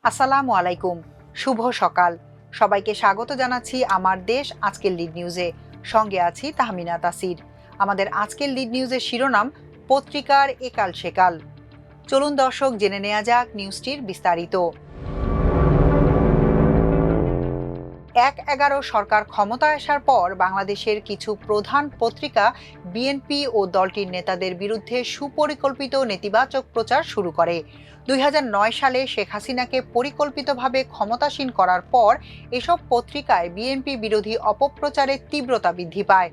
আসসালামু আলাইকুম, শুভ সকাল। সবাইকে স্বাগত জানাচ্ছি আমার দেশ আজকের লিড নিউজে। সঙ্গে আছি তাহমিনা তাসির। আমাদের আজকের লিড নিউজের শিরোনাম পত্রিকার একাল সেকাল। চলুন দর্শক জেনে নেওয়া যাক নিউজটির বিস্তারিত। ১/১১ সরকার ক্ষমতায় আসার পর বাংলাদেশের কিছু প্রধান পত্রিকা বিএনপি ও দলটির নেতাদের বিরুদ্ধে সুপরিকল্পিত নেতিবাচক প্রচার শুরু করে। ২০০৯ সালে শেখ হাসিনাকে পরিকল্পিতভাবে ক্ষমতাসীন করার পর এসব পত্রিকায় বিএনপি বিরোধী অপপ্রচারের তীব্রতা বৃদ্ধি পায়।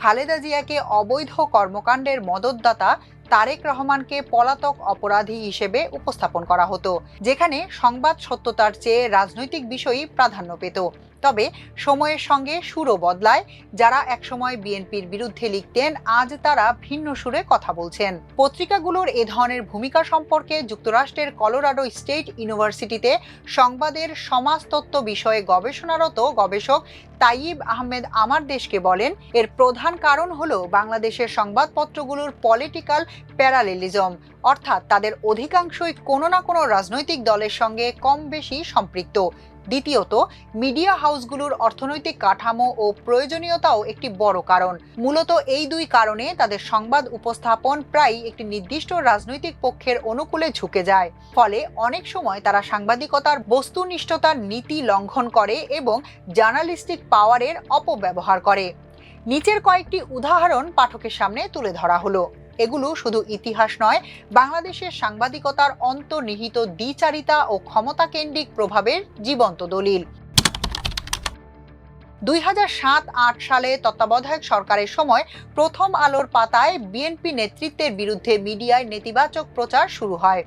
খালেদা জিয়াকে অবৈধ কর্মকাণ্ডের মদতদাতা, তারেক রহমানকে পলাতক অপরাধী হিসেবে উপস্থাপন করা হতো, যেখানে সংবাদ সত্যতার চেয়ে রাজনৈতিক বিষয়ই প্রাধান্য পেত। তবে সময়ের সঙ্গে সুরও বদলায়। যারা একসময় বিএনপির বিরুদ্ধে লিখতেন, আজ তারা ভিন্ন সুরে কথা বলছেন। পত্রিকাগুলোর এ ধরনের ভূমিকা সম্পর্কে যুক্তরাষ্ট্রের কলোরাডো স্টেট ইউনিভার্সিটিতে সংবাদের সমাজতত্ত্ব বিষয়ে গবেষণারত গবেষক তাইব আহমেদ আমার দেশকে বলেন, এর প্রধান কারণ হলো বাংলাদেশের সংবাদপত্রগুলোর পলিটিক্যাল প্যারালেলিজম, অর্থাৎ তাদের অধিকাংশই কোনো না কোনো রাজনৈতিক দলের সঙ্গে কম বেশি সম্পৃক্ত। দ্বিতীয়ত, মিডিয়া হাউসগুলোর অর্থনৈতিক কাঠামো ও প্রয়োজনীয়তাও একটি বড় কারণ। মূলত এই দুই কারণে তাদের সংবাদ উপস্থাপন প্রায়ই একটি নির্দিষ্ট রাজনৈতিক পক্ষের অনুকূলে ঝুঁকে যায়। ফলে অনেক সময় তারা সাংবাদিকতার বস্তুনিষ্ঠতার নীতি লঙ্ঘন করে এবং জার্নালিস্টিক পাওয়ারের অপব্যবহার করে। নিচের কয়েকটি উদাহরণ পাঠকের সামনে তুলে ধরা হলো। এগুলো শুধু ইতিহাস নয়, বাংলাদেশের সাংবাদিকতার অন্তর্নিহিত দ্বিচারিতা ও ক্ষমতাকেন্দ্রিক প্রভাবের জীবন্ত দলিল। ২০০৭-৮ সালে তত্ত্বাবধায়ক সরকারের সময় প্রথম আলোর পাতায় বিএনপি নেতৃত্বের বিরুদ্ধে মিডিয়ায় নেতিবাচক প্রচার শুরু হয়।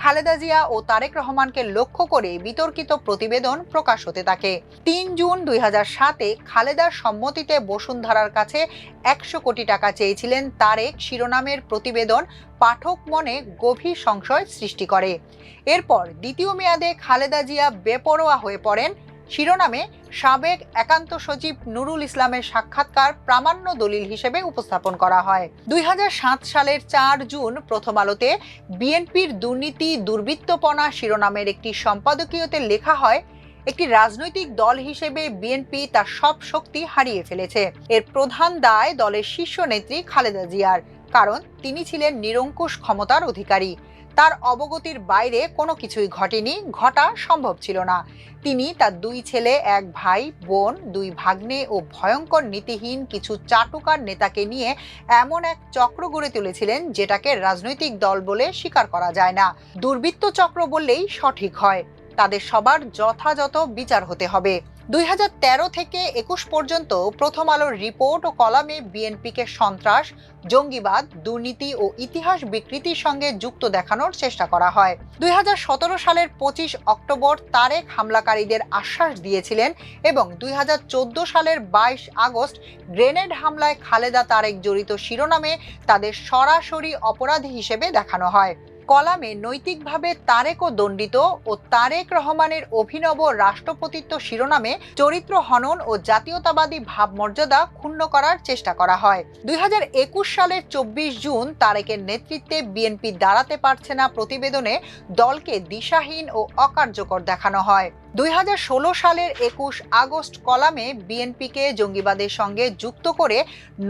খালেদা জিয়া ও তারেক রহমানকে লক্ষ্য করে বিতর্কিত প্রতিবেদন প্রকাশ হতে থাকে। ৩ জুন ২০০৭-এ খালেদার সম্মতিতে বসুন্ধরার কাছে ১০০ কোটি টাকা চেয়েছিলেন তারেক শিরোনামের প্রতিবেদন পাঠক মনে গভীর সংশয় সৃষ্টি করে। এরপর দ্বিতীয় মেয়াদে খালেদা জিয়া বেপরোয়া হয়ে পড়েন শিরোনামে সাবেক একান্ত সচিব নুরুল ইসলামের সাক্ষাৎকার প্রামাণ্য দলিল হিসেবে উপস্থাপন করা হয়। ২০০৭ সালের ৪ জুন প্রথম আলোতে বিএনপির দুর্নীতি দুর্বৃত্তপনা শিরোনামের একটি সম্পাদকীয়তে লেখা হয়, একটি রাজনৈতিক দল হিসেবে বিএনপি তার সব শক্তি হারিয়ে ফেলেছে। এর প্রধান দায় দলের শীর্ষ নেত্রী খালেদা জিয়ার, কারণ তিনি ছিলেন নিরঙ্কুশ ক্ষমতার অধিকারী। তার অবগতির বাইরে কোনো কিছুই ঘটেনি, ঘটা সম্ভব ছিল না। তিনি তার 2 ছেলে, 1 ভাই বোন, 2 ভাগ্নে ও ভয়ঙ্কর নীতিহীন কিছু চাটুকার নেতাকে নিয়ে এমন এক চক্র গড়ে তুলেছিলেন যেটাকে রাজনৈতিক দল বলে স্বীকার করা যায় না, দুর্বৃত্ত চক্র বললেই সঠিক হয়। তাদের সবার যথাযথ বিচার হতে হবে। ২০১৩ থেকে ২১ পর্যন্ত প্রথম আলোর রিপোর্ট ও কলামে বিএনপিকে সন্ত্রাস, জঙ্গিবাদ, দুর্নীতি ও ইতিহাস বিকৃতির সঙ্গে যুক্ত দেখানোর চেষ্টা করা হয়। ২০১৭ সালের ২৫ অক্টোবর তারেক হামলাকারীদের আশ্বাস দিয়েছিলেন এবং ২০১৪ সালের ২২ আগস্ট গ্রেনেড হামলায় খালেদা তারেক জড়িত শিরোনামে তাদের সরাসরি অপরাধী হিসেবে দেখানো হয়। কলামে নৈতিকভাবে তারেকও দণ্ডিত ও তারেক রহমানের অভিনব রাষ্ট্রপতিত্ব শিরোনামে চরিত্র হনন ও জাতীয়তাবাদী ভাবমর্যাদা ক্ষুণ্ণ করার চেষ্টা করা হয়। ২০২১ সালের ২৪ জুন তারেকের নেতৃত্বে বিএনপি দাঁড়াতে পারছে না প্রতিবেদনে দলকে দিশাহীন ও অকার্যকর দেখানো হয়। ২০১৬ সালের ২১ আগস্ট কলামে বিএনপিকে জঙ্গিবাদের সঙ্গে যুক্ত করে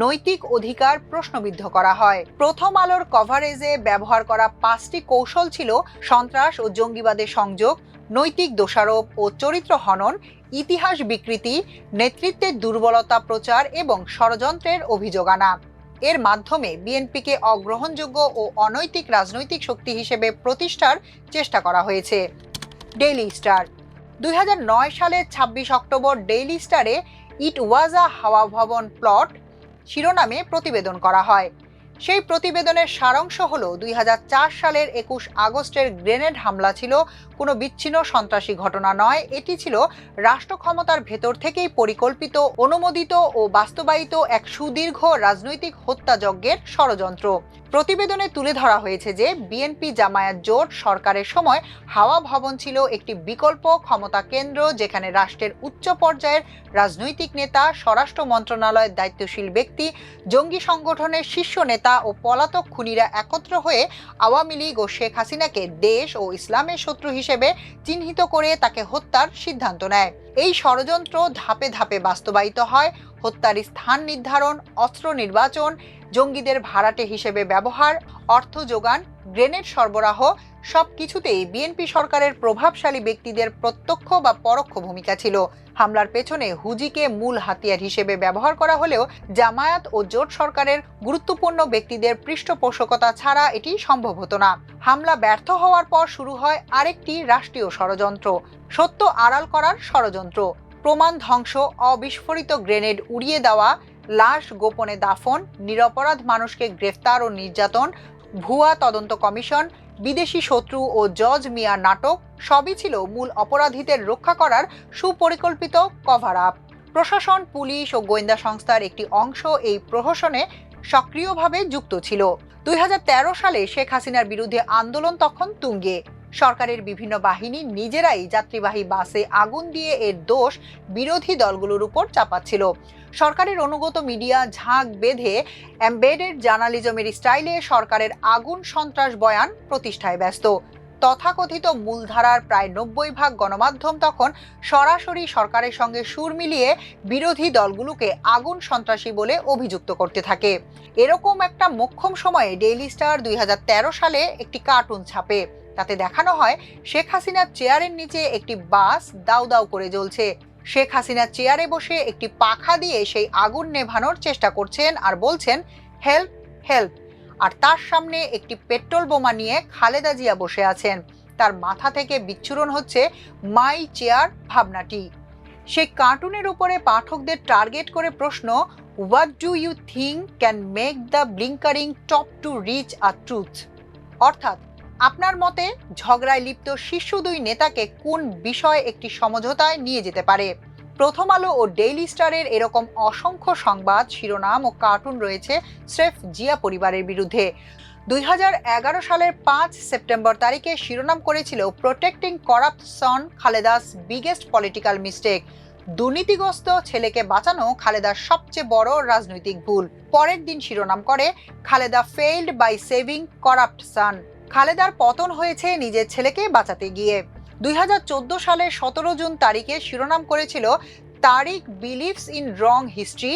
নৈতিক অধিকার প্রশ্নবিদ্ধ করা হয়। প্রথম আলোর কভারেজে ব্যবহার করা 5টি কৌশল ছিল সন্ত্রাস ও জঙ্গিবাদের সংযোগ, নৈতিক দোষারোপ ও চরিত্র হনন, ইতিহাস বিকৃতি, নেতৃত্বের দুর্বলতা প্রচার এবং ষড়যন্ত্রের অভিযোগ আনা। এর মাধ্যমে বিএনপিকে অগ্রহণযোগ্য ও অনৈতিক রাজনৈতিক শক্তি হিসেবে প্রতিষ্ঠার চেষ্টা করা হয়েছে। ডেইলি স্টার ২০০৯ সালের ২৬ অক্টোবর ডেইলি স্টারে ইট ওয়াজ আ হাওয়া ভবন প্লট শিরোনামে প্রতিবেদন করা হয়। সেই প্রতিবেদনের সারাংশ হলো ২০০৪ সালের ২১ আগস্টের গ্রেনেড হামলা ছিল কোনো বিচ্ছিন্ন সন্ত্রাসী ঘটনা নয়, এটি ছিল রাষ্ট্র ক্ষমতার ভেতর থেকেই পরিকল্পিত, অনুমোদিত ও বাস্তবায়িত এক সুদীর্ঘ রাজনৈতিক হত্যাযজ্ঞের ষড়যন্ত্র। প্রতিবেদনে তুলে ধরা হয়েছে যে বিএনপি জামায়াত জোট সরকারের সময় হাওয়া ভবন ছিল একটি বিকল্প ক্ষমতা কেন্দ্র, যেখানে রাষ্ট্রের উচ্চ পর্যায়ের রাজনৈতিক নেতা, স্বরাষ্ট্র মন্ত্রণালয়ের দায়িত্বশীল ব্যক্তি, জঙ্গি সংগঠনের শীর্ষ নেতা ও পলাতক খুনিরা একত্র হয়ে আওয়ামী লীগ ও শেখ হাসিনাকে দেশ ও ইসলামের শত্রু হিসেবে চিহ্নিত করে তাকে হত্যার সিদ্ধান্ত নেয়। এই ষড়যন্ত্র ধাপে ধাপে বাস্তবায়িত হয়। হত্যার স্থান নির্ধারণ, অস্ত্র নির্বাচন, জঙ্গিদের ভাড়াটে হিসেবে ব্যবহার, অর্থ যোগান, গ্রেনেড সরবরাহ সবকিছুতেই বিএনপি সরকারের প্রভাবশালী ব্যক্তিদের প্রত্যক্ষ বা পরোক্ষ ভূমিকা ছিল। হামলার পেছনে হুজিকে মূল হাতিয়ার হিসেবে ব্যবহার করা হলেও জামায়াত ও জোট সরকারের গুরুত্বপূর্ণ ব্যক্তিদের পৃষ্ঠপোষকতা ছাড়া এটি সম্ভব হতো না। হামলা ব্যর্থ হওয়ার পর শুরু হয় আরেকটি রাষ্ট্রীয় ষড়যন্ত্র, সত্য আড়াল করার ষড়যন্ত্র। প্রমাণ ধ্বংস, অবিস্ফোরিত গ্রেনেড উড়িয়ে দেওয়া, লাশ গোপনে দাফন, নিরপরাধ মানুষকে গ্রেফতার ও নির্যাতন, ভুয়া তদন্ত কমিশন, বিদেশি শত্রু ও জজ মিয়া নাটক সবই ছিল মূল অপরাধীদের রক্ষা করার সুপরিকল্পিত কভার আপ। প্রশাসন, পুলিশ ও গোয়েন্দা সংস্থার একটি অংশ এই প্রহসনে সক্রিয়ভাবে যুক্ত ছিল। 2013 সালে শেখ হাসিনার বিরুদ্ধে আন্দোলন তখন তুঙ্গে। সরকারের বিভিন্ন বাহিনী নিজেরাই যাত্রীবাহী বাসে আগুন দিয়ে এর দোষ বিরোধী দলগুলোর উপর চাপাচ্ছিল। সরকারের অনুগত মিডিয়া ঝাঁক বেঁধে এমবেডেড জার্নালিজমের স্টাইলে সরকারের আগুন সন্ত্রাস বয়ান প্রতিষ্ঠায় ব্যস্ত। তথাকথিত মূলধারার প্রায় 90% গণমাধ্যম তখন সরাসরি সরকারের সঙ্গে সুর মিলিয়ে বিরোধী দলগুলোকে আগুন সন্ত্রাসী বলে অভিযুক্ত করতে থাকে। এরকম একটা মোক্ষম সময়ে ডেইলি স্টার 2013 সালে একটি কার্টুন ছাপে। তাতে দেখানো হয় শেখ হাসিনার চেয়ারের নিচে একটি বাস দাউ দাউ করে জ্বলছে। শেখ হাসিনা চেয়ারে বসে একটি পাখা দিয়ে সেই আগুন নেভানোর চেষ্টা করছেন আর বলছেন হেল্প হেল্প। আর তার সামনে একটি পেট্রোল বোমা নিয়ে খালেদা জিয়া বসে আছেন। তার মাথা থেকে বিচ্ছুরণ হচ্ছে মাই চেয়ার ভাবনাটি। সেই কার্টুনের উপরে পাঠকদের টার্গেট করে প্রশ্ন, what do you think can make the blinkering top to reach a truth? অর্থাৎ আপনার মতে ঝগড়ায় লিপ্ত শীর্ষ দুই নেতাকে কোন বিষয় একটি সমঝোতায় নিয়ে যেতে পারে? প্রথম আলো ও ডেইলি স্টারের এরকম অসংখ্য সংবাদ, শিরোনাম ও কার্টুন রয়েছে স্রেফ জিয়া পরিবারের বিরুদ্ধে। 2011 সালের 5 সেপ্টেম্বর তারিখে শিরোনাম করেছিল প্রোটেক্টিং করাপ্ট সন, খালেদাস বিগেস্ট পলিটিক্যাল মিস্টেক। দুর্নীতিগ্রস্ত ছেলেকে বাঁচানো খালেদার সবচেয়ে বড় রাজনৈতিক ভুল। পরের দিন শিরোনাম করে Khaleda failed by saving corrupt son. খালেদার পতন হয়েছে নিজের ছেলেকে বাঁচাতে গিয়ে। 2014 সালের 17 জুন তারিখে শিরোনাম করেছিল Tarique believes in wrong history,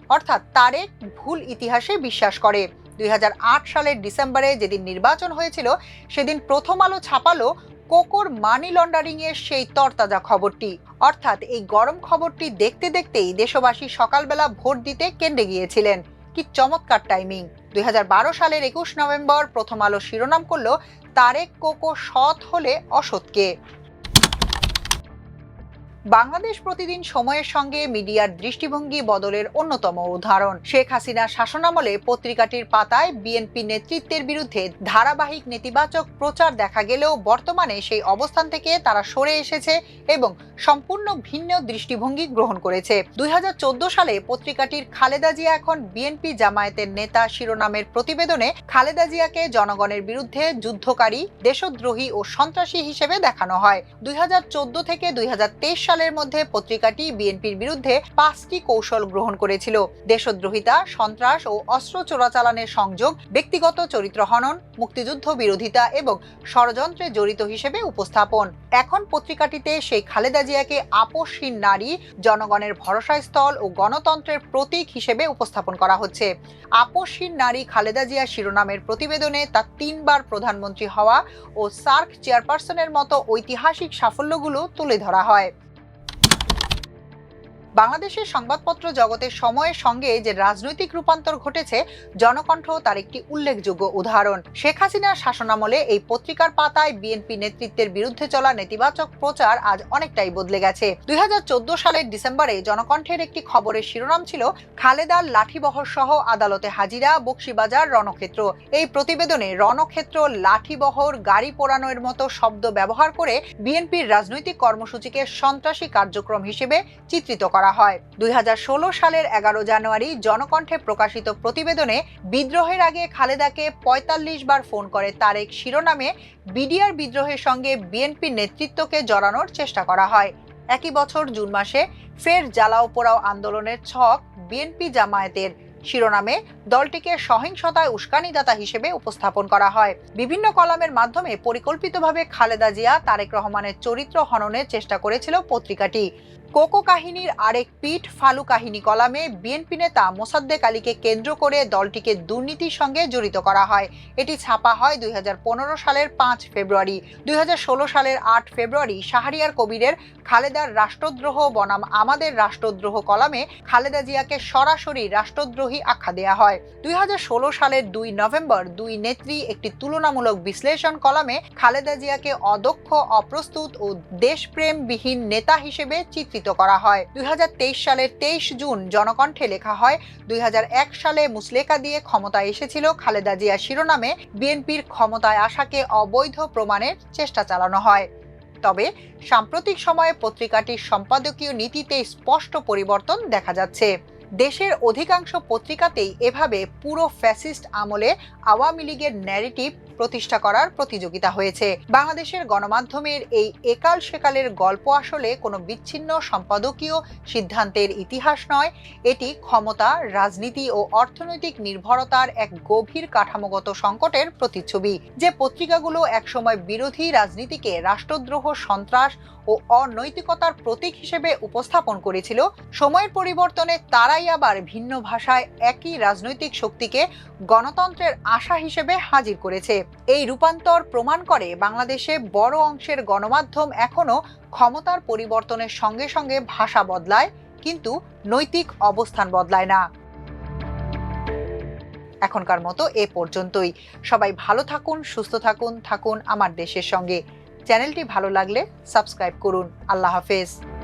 অর্থাৎ তারেক ভুল ইতিহাসে বিশ্বাস করে। 2008 সালের ডিসেম্বরে যেদিন নির্বাচন হয়েছিল সেদিন প্রথম আলো ছাপালো কোকোর মানি লন্ডারিং এর সেই তরতাজা খবরটি। অর্থাৎ এই গরম খবরটি দেখতে দেখতেই দেশবাসী সকালবেলা ভোট দিতে কেন্দ্রে গিয়েছিলেন। কি চমৎকার টাইমিং! 2012 সালের 21 নভেম্বর প্রথম আলো শিরোনাম করলো তারেক কোকো সৎ হলে অসৎকে। বাংলাদেশ প্রতিদিন সময়ের সঙ্গে মিডিয়ার দৃষ্টিভঙ্গি বদলের অন্যতম উদাহরণ। শেখ হাসিনার শাসনামলে পত্রিকাটির পাতায় বিএনপি নেতৃত্বের বিরুদ্ধে ধারাবাহিক নেতিবাচক প্রচার দেখা গেলেও বর্তমানে সেই অবস্থান থেকে তারা সরে এসেছে এবং সম্পূর্ণ ভিন্ন দৃষ্টিভঙ্গি গ্রহণ করেছে। 2014 সালে পত্রিকাটির খালেদা জিয়া এখন বিএনপি জামায়াতের নেতা শিরোনামের প্রতিবেদনে খালেদা জিয়াকে জনগণের বিরুদ্ধে যুদ্ধকারী, দেশদ্রোহী ও সন্ত্রাসী হিসেবে দেখানো হয়। 2014 থেকে 2023 সালের মধ্যে পত্রিকাটি বিএনপির বিরুদ্ধে 5টি কৌশল গ্রহণ করেছিল: দেশদ্রোহিতা, সন্ত্রাস ও অস্ত্র চোরাচালানের সংযোগ, ব্যক্তিগত চরিত্র হনন, মুক্তিযুদ্ধ বিরোধিতা এবং ষড়যন্ত্রে জড়িত হিসেবে উপস্থাপন। এখন পত্রিকাটিতে সেই খালেদা জিয়াকে আপোষহীন নারী, জনগণের ভরসাস্থল ও গণতন্ত্রের প্রতীক হিসেবে উপস্থাপন করা হচ্ছে। আপোষহীন নারী খালেদা জিয়া শিরোনামের প্রতিবেদনে তার 3 বার প্রধানমন্ত্রী হওয়া ও সার্ক চেয়ারপারসনের মতো ঐতিহাসিক সাফল্যগুলো তুলে ধরা হয়। বাংলাদেশের সংবাদপত্র জগতের সময়ের সঙ্গে যে রাজনৈতিক রূপান্তর ঘটেছে, জনকণ্ঠ তার একটি উল্লেখযোগ্য উদাহরণ। শেখ হাসিনার শাসনামলে এই পত্রিকার পাতায় বিএনপি নেতৃত্বের বিরুদ্ধে চলা নেতিবাচক প্রচার আজ অনেকটাই বদলে গেছে। 2014 সালের ডিসেম্বরে জনকণ্ঠের একটি খবরের শিরোনাম ছিল খালেদার লাঠিবহর সহ আদালতে হাজিরা, বকশিবাজার রণক্ষেত্র। এই প্রতিবেদনে রণক্ষেত্র, লাঠিবহর, গাড়ি পোড়ানোর মতো শব্দ ব্যবহার করে বিএনপির রাজনৈতিক কর্মসূচিকে সন্ত্রাসী কার্যক্রম হিসেবে চিত্রিত করা করা হয়। 2016 সালের 11 জানুয়ারি জনকণ্ঠে প্রকাশিত প্রতিবেদনে বিদ্রোহের আগে খালেদাকে 45 বার ফোন করে তারেক শিরোনামে বিডিআর বিদ্রোহের সঙ্গে বিএনপি নেতৃত্বকে জড়ানোর চেষ্টা করা হয়। একই বছর জুন মাসে ফের জ্বালাও পোড়াও আন্দোলনের ছক বিএনপি জামায়াতের শিরোনামে দলটিকে সহিংসতায় উস্কানিদাতা হিসেবে উপস্থাপন করা হয়। বিভিন্ন কলামের মাধ্যমে পরিকল্পিতভাবে খালেদা জিয়া তারেক রহমানের চরিত্র হননের চেষ্টা করেছিল পত্রিকাটি। কোকো কাহিনীর আরেক পিঠ ফালু কাহিনী কলামে বিএনপি নেতা মোসাদ্দেক আলীকে কেন্দ্র করে দলটিকে দুর্নীতির সঙ্গে জড়িত করা হয়। এটি ছাপা হয় 2015 সালের 5 ফেব্রুয়ারি। 2016 সালের 8 ফেব্রুয়ারি শাহরিয়ার কবিরের খালেদার রাষ্ট্রদ্রোহ বনাম আমাদের রাষ্ট্রদ্রোহ কলামে খালেদা জিয়াকে সরাসরি রাষ্ট্রদ্রোহী আখ্যা দেয়া হয়। 2016 সালের 2 নভেম্বর দুই নেত্রী একটি তুলনামূলক বিশ্লেষণ কলামে খালেদা জিয়াকে অদক্ষ, অপ্রস্তুত ও দেশপ্রেমবিহীন নেতা হিসেবে চিত্রিত করা হয়। 2023 সালের 23 জুন জনকণ্ঠে লেখা হয়, 2001 সালে মুচলেকা দিয়ে ক্ষমতায় এসেছিল খালেদা জিয়া শিরোনামে বিএনপির ক্ষমতায় আসাকে অবৈধ প্রমাণের চেষ্টা চালানো হয়। তবে সাম্প্রতিক সময়ে পত্রিকাটির সম্পাদকীয় নীতিতে স্পষ্ট পরিবর্তন দেখা যাচ্ছে। দেশের অধিকাংশ পত্রিকাতেই এভাবে পুরো ফ্যাসিস্ট আমলে আওয়ামী লীগের ন্যারেটিভ প্রতিষ্ঠা করার প্রতিযোগিতা হয়েছে। বাংলাদেশের গণমাধ্যমের এই একাল সেকালের গল্প আসলে কোনো বিচ্ছিন্ন সম্পাদকীয় সিদ্ধান্তের ইতিহাস নয়, এটি ক্ষমতা, রাজনীতি ও অর্থনৈতিক নির্ভরতার এক গভীর কাঠামোগত সংকটের প্রতিচ্ছবি। যে পত্রিকাগুলো একসময় বিরোধী রাজনীতিকে রাষ্ট্রদ্রোহ, সন্ত্রাস ও অনৈতিকতার প্রতীক হিসেবে উপস্থাপন করেছিল, সময়ের পরিবর্তনে তারাই আবার ভিন্ন ভাষায় একই রাজনৈতিক শক্তিকে গণতন্ত্রের আশা হিসেবে হাজির করেছে। এই রূপান্তর প্রমাণ করে বাংলাদেশে বড় অংশের গণমাধ্যম এখনো ক্ষমতার পরিবর্তনের সঙ্গে সঙ্গে ভাষা বদলায়, কিন্তু নৈতিক অবস্থান বদলায় না। এখনকার মতো এ পর্যন্তই। সবাই ভালো থাকুন, সুস্থ থাকুন, থাকুন আমার দেশের সঙ্গে। চ্যানেলটি ভালো লাগলে সাবস্ক্রাইব করুন। আল্লাহ হাফেজ।